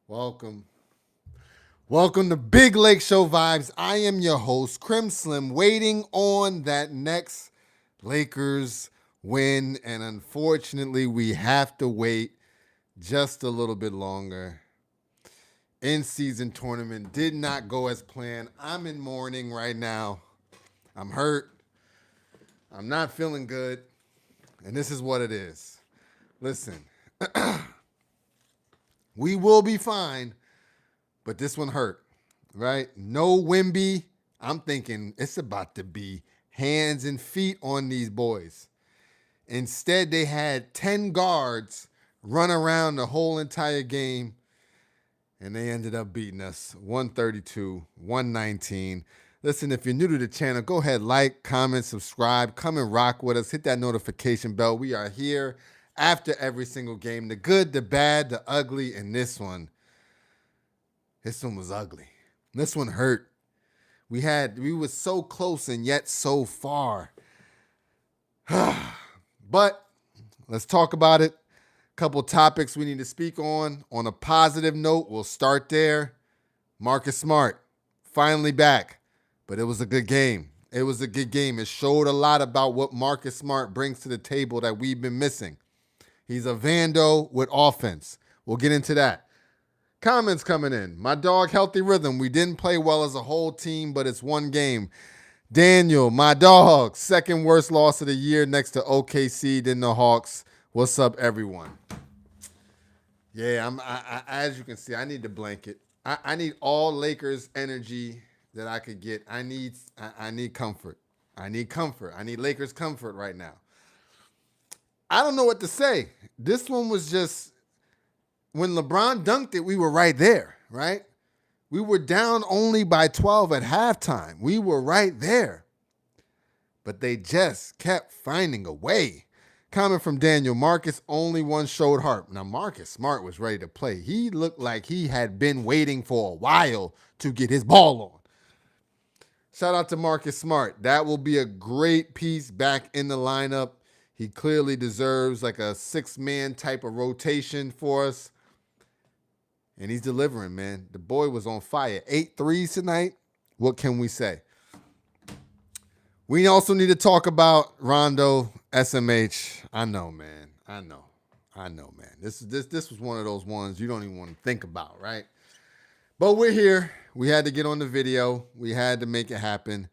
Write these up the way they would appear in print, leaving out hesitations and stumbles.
Welcome. Welcome to Big Lake Show Vibes. I am your host, Crim Slim, waiting on that next Lakers win. And unfortunately, we have to wait just a little bit longer. In-season tournament did not go as planned. I'm in mourning right now. I'm hurt. I'm not feeling good. And this is what it is. Listen, we will be fine, but this one hurt, right? No Wimby. I'm thinking it's about to be hands and feet on these boys. Instead, they had 10 guards run around the whole entire game, and they ended up beating us 132-119. Listen, if you're new to the channel, go ahead, like, comment, subscribe, come and rock with us. Hit that notification bell. We are here after every single game, the good, the bad, the ugly, and this one was ugly. This one hurt. We were so close and yet so far. But let's talk about it. Couple topics we need to speak on. On a positive note, we'll start there. Marcus Smart, finally back. But it was a good game. It was a good game. It showed a lot about what Marcus Smart brings to the table that we've been missing. He's a vandal with offense. We'll get into that. Comments coming in. My dog, Healthy Rhythm. We didn't play well as a whole team, but it's one game. Daniel, my dog, second worst loss of the year next to OKC, then the Hawks. What's up, everyone? Yeah, as you can see, I need the blanket. I need all Lakers energy that I could get. I need comfort. I need comfort. I need Lakers comfort right now. I don't know what to say. This one was just, when LeBron dunked it, we were right there, right? We were down only by 12 at halftime. We were right there. But they just kept finding a way. Comment from Daniel, Marcus only one showed heart. Now, Marcus Smart was ready to play. He looked like he had been waiting for a while to get his ball on. Shout out to Marcus Smart. That will be a great piece back in the lineup. He clearly deserves like a six-man type of rotation for us. And he's delivering, man. The boy was on fire. 8 threes tonight. What can we say? We also need to talk about Rondo, SMH. I know, man. I know, man. This was one of those ones you don't even want to think about, right? But we're here. We had to get on the video. We had to make it happen.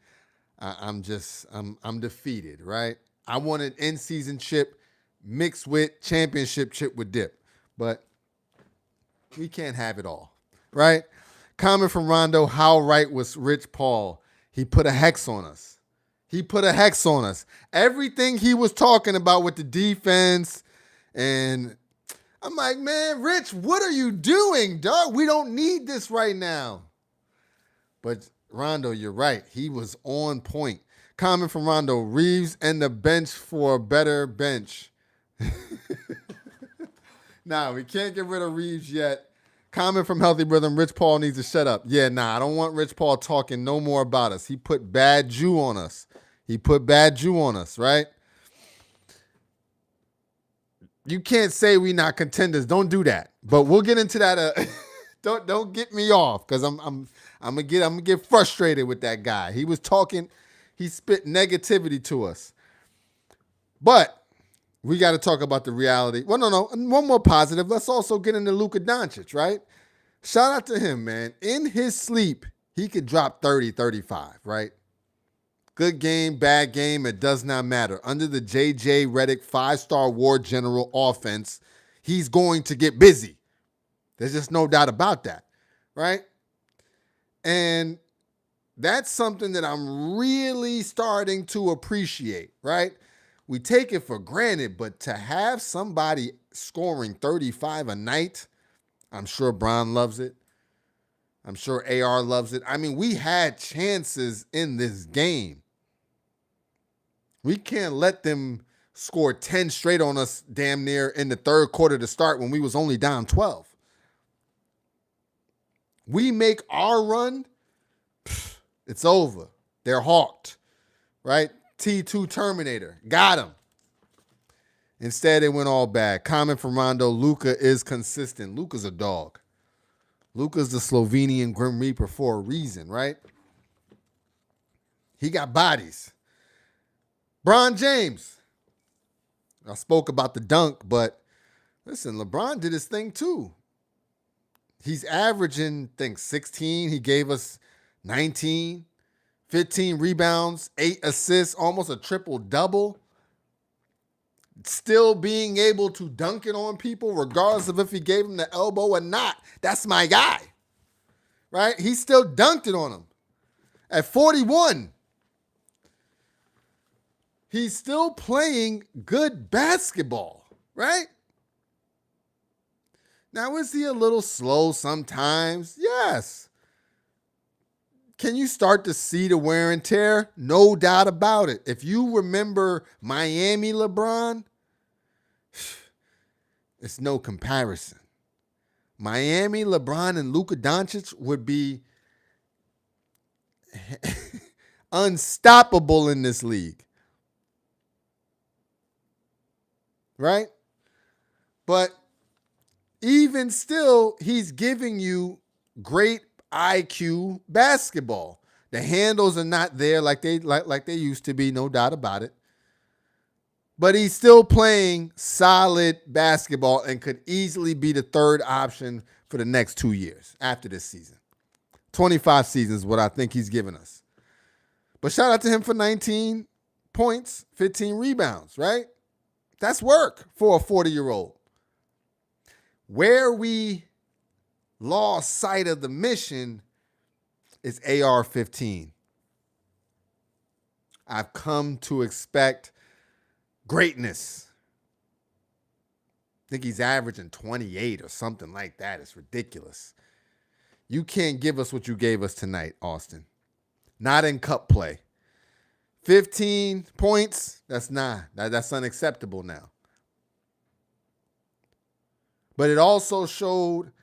I'm defeated, right? I wanted in-season chip mixed with championship chip with dip. But we can't have it all, right? Comment from Rondo, how right was Rich Paul? He put a hex on us. Everything he was talking about with the defense, and I'm like, man, Rich, what are you doing, dog? We don't need this right now. But Rondo, you're right. He was on point. Comment from Rondo, Reeves and the bench for a better bench. Nah, we can't get rid of Reeves yet. Comment from Healthy Rhythm, Rich Paul needs to shut up. Yeah, nah, I don't want Rich Paul talking no more about us. He put bad Jew on us. Right? You can't say we not contenders. Don't do that. But we'll get into that. Don't get me off, because I'm gonna get frustrated with that guy. He was talking, he spit negativity to us. But we got to talk about the reality. Well, no. One more positive. Let's also get into Luka Doncic, right? Shout out to him, man. In his sleep, he could drop 30, 35, right? Good game, bad game, it does not matter. Under the J.J. Redick 5-star war general offense, he's going to get busy. There's just no doubt about that, right? And that's something that I'm really starting to appreciate, right? We take it for granted, but to have somebody scoring 35 a night, I'm sure Bron loves it. I'm sure AR loves it. I mean, we had chances in this game. We can't let them score 10 straight on us damn near in the third quarter to start when we was only down 12. We make our run, it's over. They're hawked, right? T2 Terminator. Got him. Instead, it went all bad. Comment from Rondo, Luka is consistent. Luka's a dog. Luka's the Slovenian Grim Reaper for a reason, right? He got bodies. Bron James. I spoke about the dunk, but listen, LeBron did his thing too. He's averaging, I think, 16. He gave us 19, 15 rebounds, 8 assists, almost a triple-double. Still being able to dunk it on people, regardless of if he gave him the elbow or not. That's my guy, right? He still dunked it on him. At 41, he's still playing good basketball, right? Now, is he a little slow sometimes? Yes. Can you start to see the wear and tear? No doubt about it. If you remember Miami LeBron, it's no comparison. Miami LeBron and Luka Doncic would be unstoppable in this league. Right? But even still, he's giving you great IQ basketball. The handles are not there like they used to be, no doubt about it. But he's still playing solid basketball and could easily be the third option for the next 2 years after this season. 25 seasons is what I think he's given us. But shout out to him for 19 points, 15 rebounds, right? That's work for a 40-year-old. Where we lost sight of the mission is AR-15. I've come to expect greatness. I think he's averaging 28 or something like that. It's ridiculous. You can't give us what you gave us tonight, Austin. Not in cup play. 15 points, that's unacceptable now. But it also showed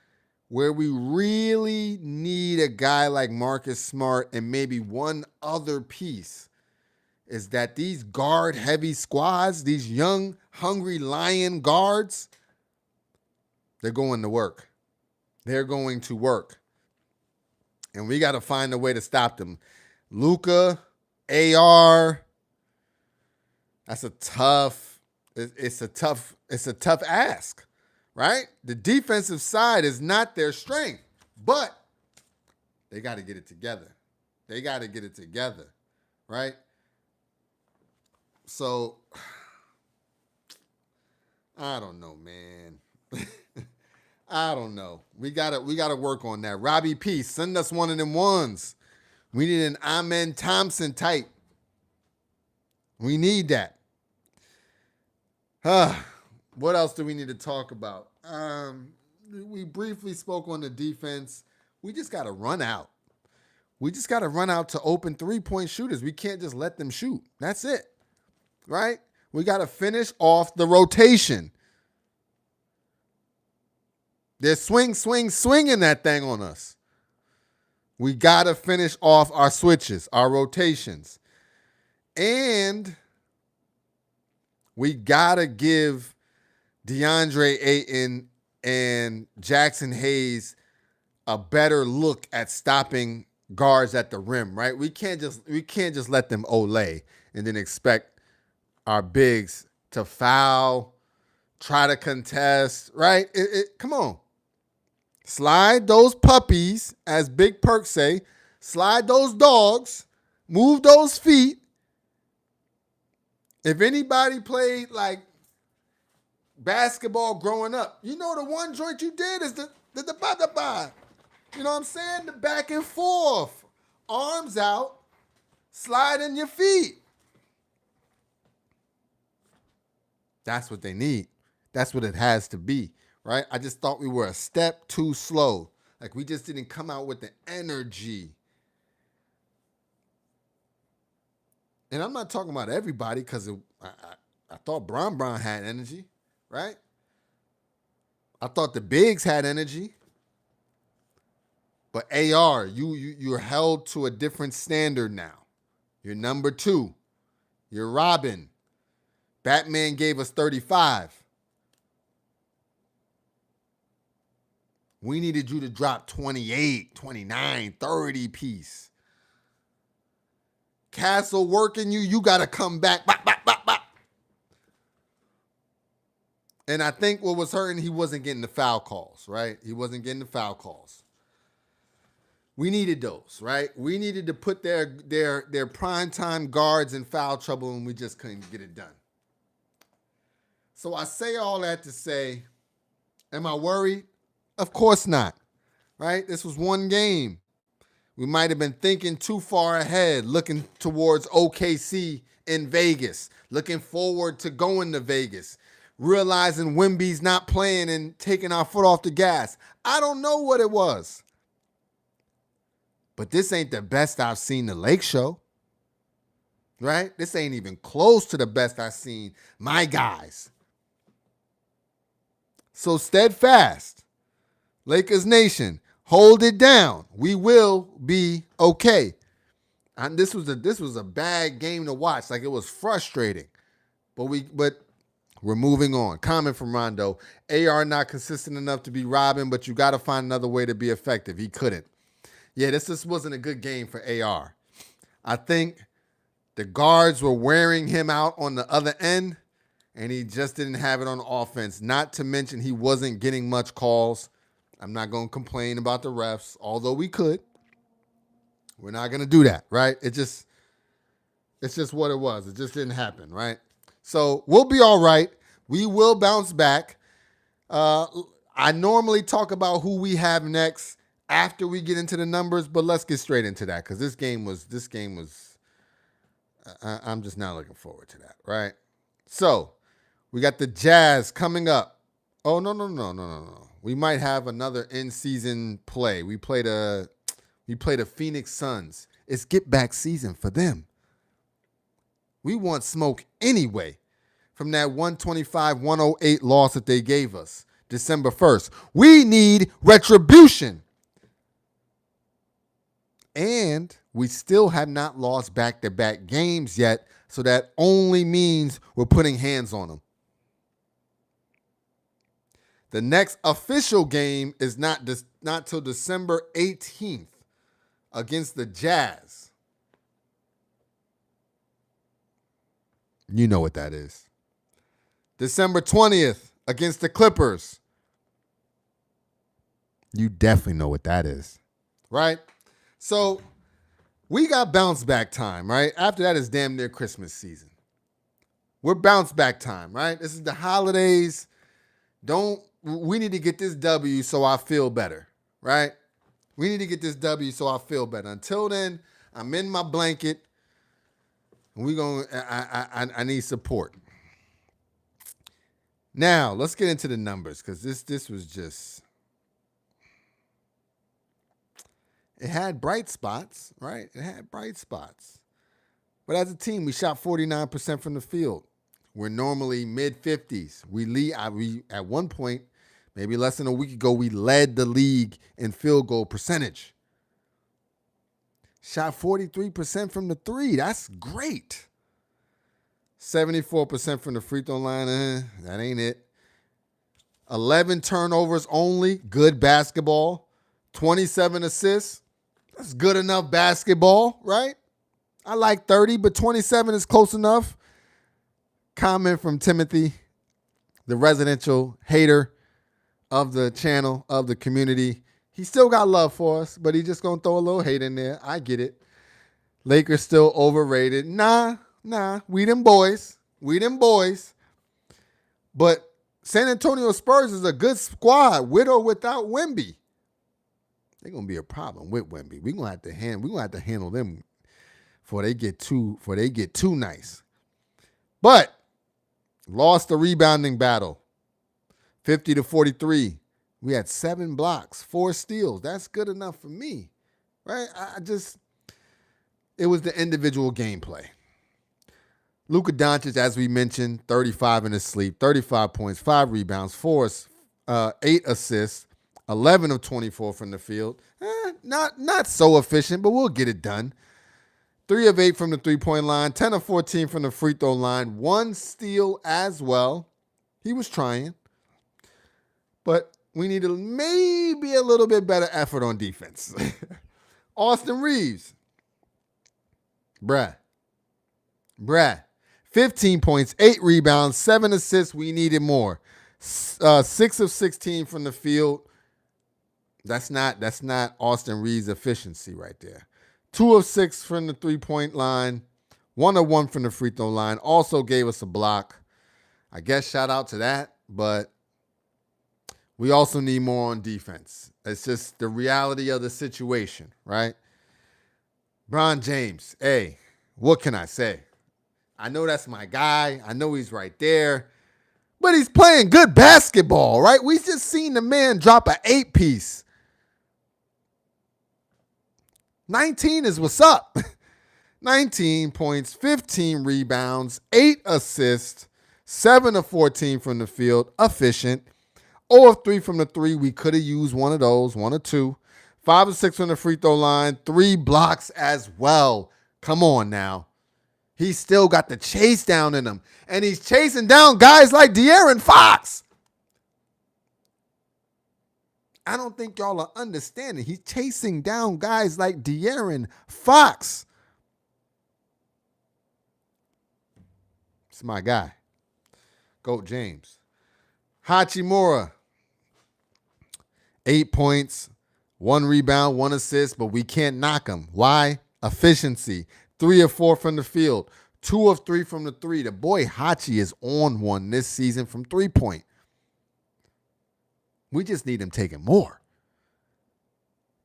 where we really need a guy like Marcus Smart and maybe one other piece is that these guard-heavy squads, these young, hungry lion guards, they're going to work. They're going to work. And we got to find a way to stop them. Luka, AR, it's a tough ask, right? The defensive side is not their strength, but they got to get it together. They got to get it together, right? So, I don't know, man. I don't know. We gotta work on that. Robbie P, send us one of them ones. We need an Amen Thompson type. We need that. What else do we need to talk about? We briefly spoke on the defense. We just got to run out. We just got to run out to open three-point shooters. We can't just let them shoot. That's it, right? We got to finish off the rotation. They're swinging that thing on us. We got to finish off our switches, our rotations. And we got to give DeAndre Ayton and Jackson Hayes a better look at stopping guards at the rim, right? We can't just let them olay and then expect our bigs to foul, try to contest, right? Come on. Slide those puppies, as Big Perk say. Slide those dogs. Move those feet. If anybody played like basketball growing up, you know the one joint you did is the ba-da-ba. You know what I'm saying? The back and forth. Arms out. Slide in your feet. That's what they need. That's what it has to be. Right? I just thought we were a step too slow. Like we just didn't come out with the energy. And I'm not talking about everybody because I thought Bron had energy, right? I thought the bigs had energy. But AR, you're held to a different standard now. You're number 2. You're Robin. Batman gave us 35. We needed you to drop 28, 29, 30 piece. Castle working you, you got to come back. Bop, bop, bop, bop. And I think what was hurting, he wasn't getting the foul calls, right? He wasn't getting the foul calls. We needed those, right? We needed to put their primetime guards in foul trouble, and we just couldn't get it done. So I say all that to say, am I worried? Of course not, right? This was one game. We might have been thinking too far ahead, looking towards OKC in Vegas, looking forward to going to Vegas, realizing Wemby's not playing and taking our foot off the gas. I don't know what it was. But this ain't the best I've seen the Lake Show, right? This ain't even close to the best I've seen my guys. So steadfast, Lakers Nation, hold it down. We will be okay. And this was a bad game to watch. Like, it was frustrating, but we're moving on. Comment from Rondo: AR not consistent enough to be Robin, but you got to find another way to be effective. He couldn't. Yeah, this just wasn't a good game for AR. I think the guards were wearing him out on the other end, and he just didn't have it on offense. Not to mention he wasn't getting much calls. I'm not going to complain about the refs, although we could. We're not going to do that, right? It's just what it was. It just didn't happen, right? So we'll be all right. We will bounce back. I normally talk about who we have next after we get into the numbers, but let's get straight into that, because this game was, I'm just not looking forward to that, right? So we got the Jazz coming up. Oh, no. We might have another in-season play. We played a Phoenix Suns. It's get-back season for them. We want smoke anyway from that 125-108 loss that they gave us December 1st. We need retribution. And we still have not lost back-to-back games yet, so that only means we're putting hands on them. The next official game is not till December 18th against the Jazz. You know what that is. December 20th against the Clippers. You definitely know what that is, right? So we got bounce back time, right? After that is damn near Christmas season. We're bounce back time, right? This is the holidays. We need to get this W so I feel better, right? We need to get this W so I feel better. Until then, I'm in my blanket. I need support. Now, let's get into the numbers, because this was just, it had bright spots, right? It had bright spots. But as a team, we shot 49% from the field. We're normally mid-50s. We at one point, maybe less than a week ago, we led the league in field goal percentage. Shot 43% from the three. That's great. 74% from the free throw line. That ain't it. 11 turnovers only. Good basketball. 27 assists. That's good enough basketball, right? I like 30, but 27 is close enough. Comment from Timothy, the residential hater of the channel, of the community. He still got love for us, but he just going to throw a little hate in there. I get it. Lakers still overrated. Nah. We them boys. But San Antonio Spurs is a good squad, with or without Wemby. They're going to be a problem with Wemby. We're going to have to handle them before they get too nice. But lost the rebounding battle. 50-43. We had 7 blocks, 4 steals. That's good enough for me, right? It was the individual gameplay. Luka Doncic, as we mentioned, 35 in his sleep, 35 points, 5 rebounds, 8 assists, 11 of 24 from the field. Not so efficient, but we'll get it done. 3 of 8 from the three-point line, 10 of 14 from the free throw line, 1 steal as well. He was trying. But we need maybe a little bit better effort on defense. Austin Reeves. Bruh. 15 points, 8 rebounds, 7 assists. We needed more. 6 of 16 from the field. That's not Austin Reeves' efficiency right there. 2 of 6 from the 3-point line. 1 of 1 from the free throw line. Also gave us a block. I guess shout out to that, but we also need more on defense. It's just the reality of the situation, right? Bron James, hey, what can I say? I know that's my guy. I know he's right there. But he's playing good basketball, right? We just seen the man drop an 8-piece. 19 is what's up. 19 points, 15 rebounds, 8 assists, 7 of 14 from the field, efficient. 0 of 3 from the 3. We could have used one of those, 1 or 2. 5 of 6 from the free throw line, 3 blocks as well. Come on now. He's still got the chase down in him. And he's chasing down guys like De'Aaron Fox. I don't think y'all are understanding. He's chasing down guys like De'Aaron Fox. It's my guy. Goat James. Hachimura. 8 points, 1 rebound, 1 assist, but we can't knock him. Why? Efficiency. 3 of 4 from the field. 2 of 3 from the 3. The boy Hachi is on one this season from 3-point. We just need him taking more.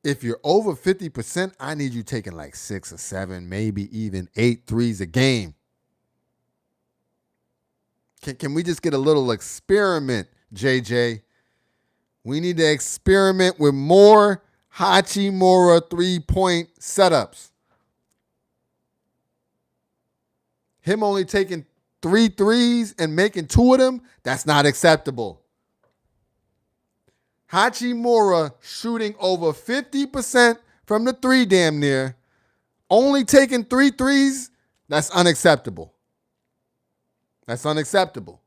If you're over 50%, I need you taking like 6 or 7, maybe even 8 threes a game. Can we just get a little experiment, JJ? We need to experiment with more Hachimura 3-point setups. Him only taking 3 threes and making 2 of them, that's not acceptable. Hachimura shooting over 50% from the 3 damn near, only taking 3 threes, that's unacceptable. That's unacceptable.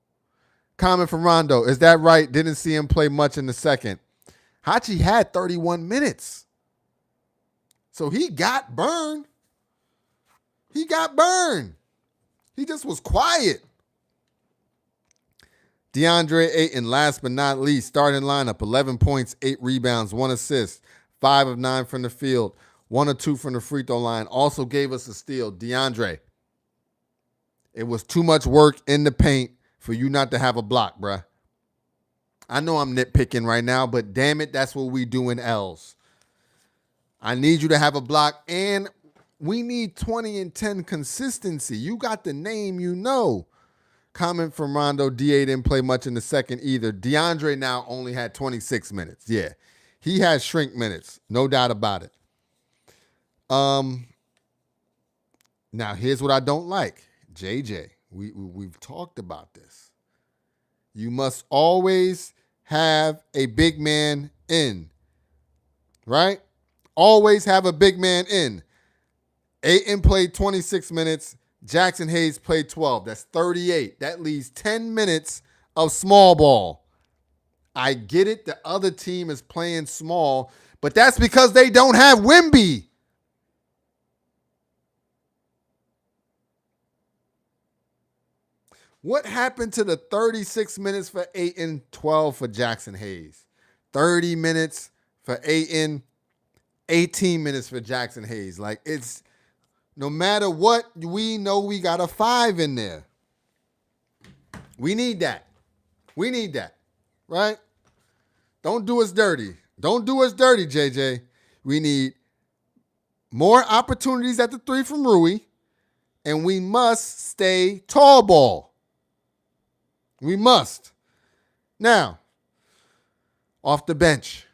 Comment from Rondo. Is that right? Didn't see him play much in the second. Hachi had 31 minutes. So he got burned. He got burned. He just was quiet. DeAndre Ayton, last but not least, starting lineup, 11 points, 8 rebounds, 1 assist, 5 of 9 from the field, 1 of 2 from the free throw line. Also gave us a steal. DeAndre, it was too much work in the paint for you not to have a block, bruh. I know I'm nitpicking right now, but damn it, that's what we do in L's. I need you to have a block, and we need 20 and 10 consistency. You got the name, you know. Comment from Rondo, DA didn't play much in the second either. DeAndre now only had 26 minutes. Yeah, he has shrink minutes, no doubt about it. Now, here's what I don't like. JJ, we've talked about this. You must always have a big man in, right? Always have a big man in. Ayton played 26 minutes. Jackson Hayes played 12. That's 38. That leaves 10 minutes of small ball. I get it. The other team is playing small, but that's because they don't have Wemby. What happened to the 36 minutes for Ayton, 12 for Jackson Hayes? 30 minutes for Ayton, 18 minutes for Jackson Hayes. Like, it's no matter what, we know we got a 5 in there. We need that. We need that, right? Don't do us dirty. Don't do us dirty, JJ. We need more opportunities at the 3 from Rui, and we must stay tall ball. We must. Now, off the bench,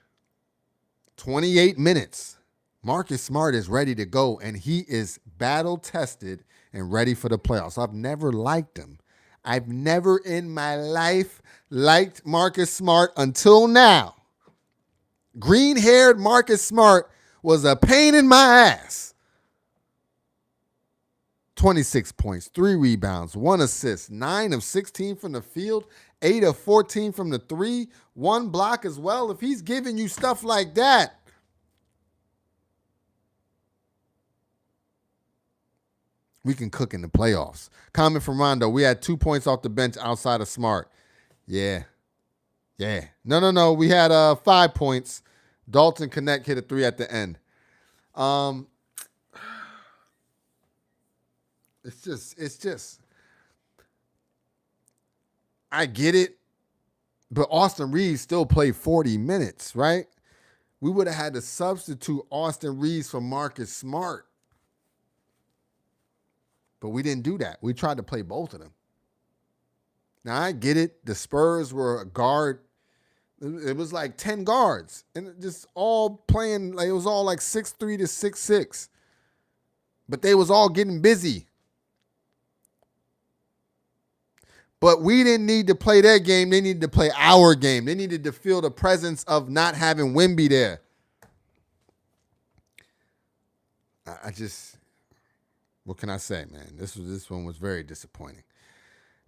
28 minutes. Marcus Smart is ready to go, and he is battle-tested and ready for the playoffs. I've never liked him. I've never in my life liked Marcus Smart until now. Green-haired Marcus Smart was a pain in my ass. 26 points, 3 rebounds, 1 assist, 9 of 16 from the field, 8 of 14 from the 3, 1 block as well. If he's giving you stuff like that, we can cook in the playoffs. Comment from Rondo. We had 2 points off the bench outside of Smart. Yeah. No. We had 5 points. Dalton Connect hit a 3 at the end. It's just. I get it, but Austin Reeves still played 40 minutes, right? We would have had to substitute Austin Reeves for Marcus Smart. But we didn't do that. We tried to play both of them. Now, I get it. The Spurs were a guard. It was like 10 guards. And just all playing, like it was all like 6'3 to 6'6. But they was all getting busy. But we didn't need to play their game. They needed to play our game. They needed to feel the presence of not having Wemby there. What can I say, man? This one was very disappointing.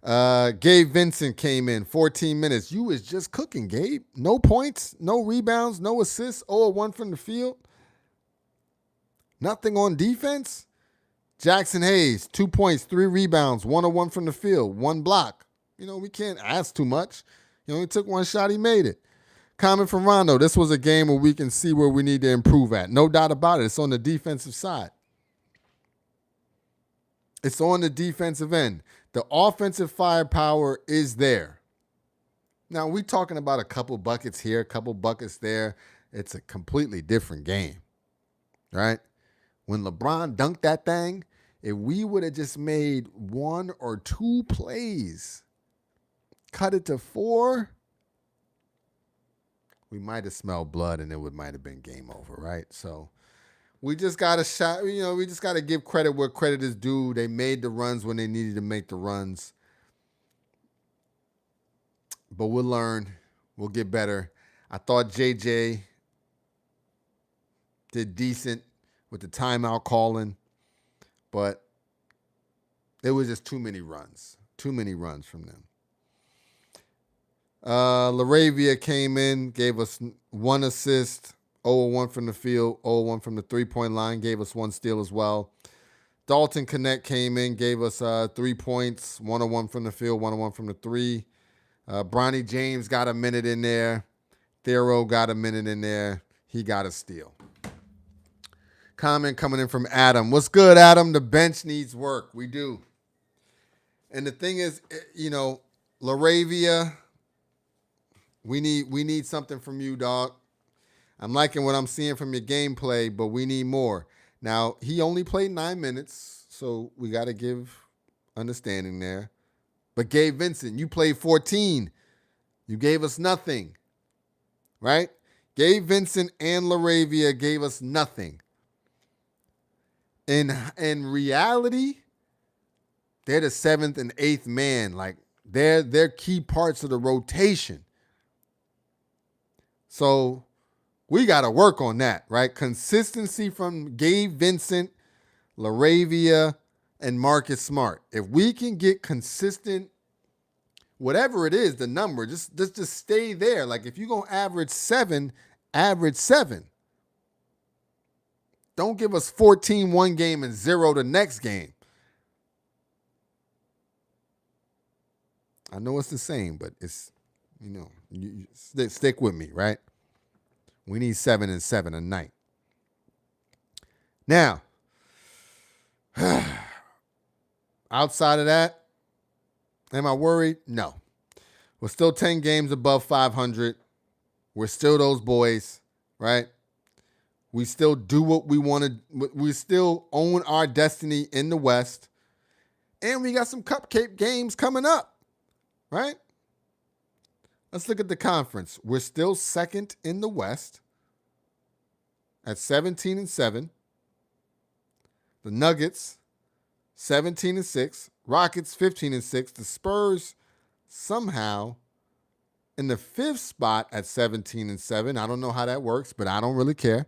Gabe Vincent came in, 14 minutes. You was just cooking, Gabe. No points, no rebounds, no assists, 0-1 from the field. Nothing on defense. Jackson Hayes, 2 points, 3 rebounds, 1-1 from the field, 1 block. We can't ask too much. He only took 1 shot, he made it. Comment from Rondo, this was a game where we can see where we need to improve at. No doubt about it. It's on the defensive side. It's on the defensive end. The offensive firepower is there. Now, we're talking about a couple buckets here, a couple buckets there. It's a completely different game, right? When LeBron dunked that thing, if we would have just made 1 or 2 plays, cut it to 4, we might have smelled blood and it might have been game over, right? So we just got to we just got to give credit where credit is due. They made the runs when they needed to make the runs. But we'll learn. We'll get better. I thought JJ did decent with the timeout calling, but it was just too many runs. Too many runs from them. LaRavia came in, gave us 1 assist, 0-1 from the field, 0-1 from the 3-point line, gave us 1 steal as well. Dalton Connect came in, gave us 3 points, 1-1 from the field, 1-1 from the 3. Bronny James got a minute in there. Thero got a minute in there. He got a steal. Comment coming in from Adam. What's good, Adam? The bench needs work. We do. And the thing is, LaRavia, we need something from you, dog. I'm liking what I'm seeing from your gameplay, but we need more. Now, he only played 9 minutes, so we got to give understanding there. But Gabe Vincent, you played 14. You gave us nothing, right? Gabe Vincent and LaRavia gave us nothing. In reality, they're the 7th and 8th man. Like, they're key parts of the rotation. So we got to work on that, right? Consistency from Gabe Vincent, LaRavia, and Marcus Smart. If we can get consistent, whatever it is, the number, just stay there. Like, if you're going to average 7, average 7. Don't give us 14 one game and 0 the next game. I know it's the same, but it's, you stick with me, right? We need 7 and 7 a night. Now, outside of that, am I worried? No. We're still 10 games above 500. We're still those boys, right? We still do what we want to. We still own our destiny in the West. And we got some cupcake games coming up, right? Let's look at the conference. We're still 2nd in the West at 17 and 7. The Nuggets, 17 and 6. Rockets, 15 and 6. The Spurs, somehow in the 5th spot at 17 and 7. I don't know how that works, but I don't really care.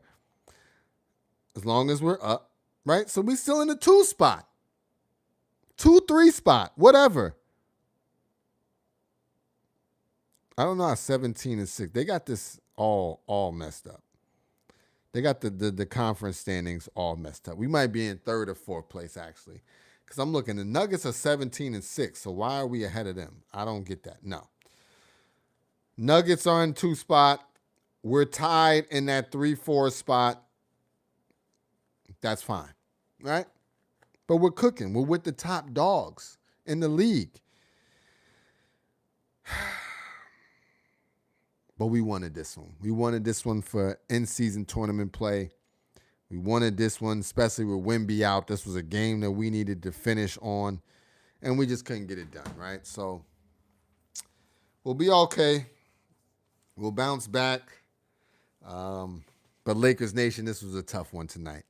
As long as we're up, right? So we still in the 2 spot. 2-3 spot, whatever. I don't know how 17-6. They got this all messed up. They got the conference standings all messed up. We might be in third or fourth place, actually. Because I'm looking, the Nuggets are 17-6. So why are we ahead of them? I don't get that. No. Nuggets are in 2 spot. We're tied in that 3-4 spot. That's fine. Right? But we're cooking. We're with the top dogs in the league. But we wanted this one. We wanted this one for in-season tournament play. We wanted this one, especially with Wemby out. This was a game that we needed to finish on, and we just couldn't get it done, right? So we'll be okay. We'll bounce back. But Lakers Nation, this was a tough one tonight.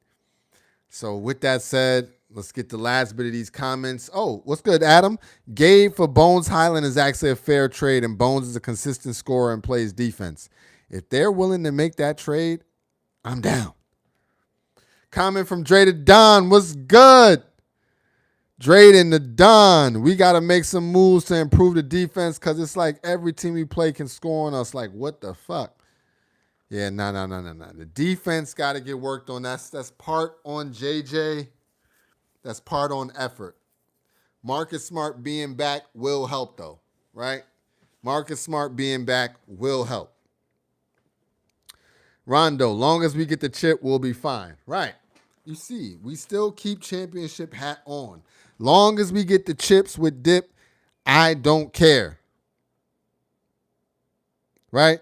So with that said, let's get the last bit of these comments. Oh, what's good, Adam? Gabe for Bones Highland is actually a fair trade, and Bones is a consistent scorer and plays defense. If they're willing to make that trade, I'm down. Comment from Dre to Don. What's good? Dre and the Don. We got to make some moves to improve the defense because it's like every team we play can score on us. Like, what the fuck? Yeah, no. The defense got to get worked on. That's part on JJ. That's part on effort. Marcus Smart being back will help, though, right? Marcus Smart being back will help. Rondo, long as we get the chip, we'll be fine. Right. You see, we still keep championship hat on. Long as we get the chips with dip, I don't care. Right?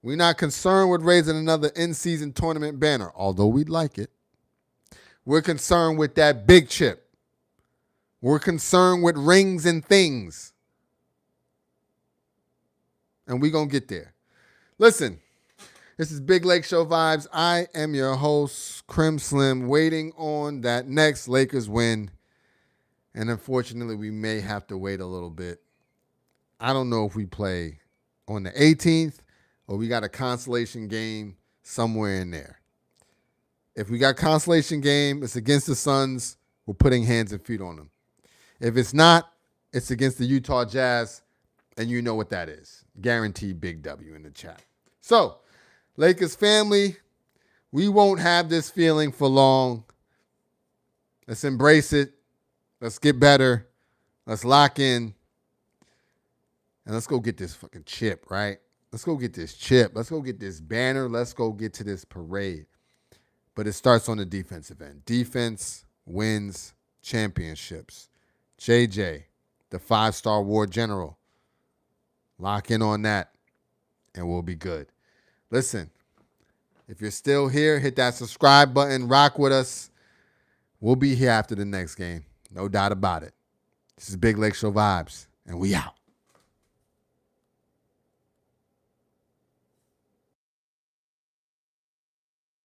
We're not concerned with raising another in-season tournament banner, although we'd like it. We're concerned with that big chip. We're concerned with rings and things. And we're going to get there. Listen, this is Big Lake Show Vibes. I am your host, Crim Slim, waiting on that next Lakers win. And unfortunately, we may have to wait a little bit. I don't know if we play on the 18th or we got a consolation game somewhere in there. If we got consolation game, it's against the Suns. We're putting hands and feet on them. If it's not, it's against the Utah Jazz, and you know what that is. Guaranteed big W in the chat. So, Lakers family, we won't have this feeling for long. Let's embrace it. Let's get better. Let's lock in. And let's go get this fucking chip, right? Let's go get this chip. Let's go get this banner. Let's go get to this parade. But it starts on the defensive end. Defense wins championships. JJ, the 5-star war general. Lock in on that, and we'll be good. Listen, if you're still here, hit that subscribe button. Rock with us. We'll be here after the next game. No doubt about it. This is Big Lake Show Vibes, and we out.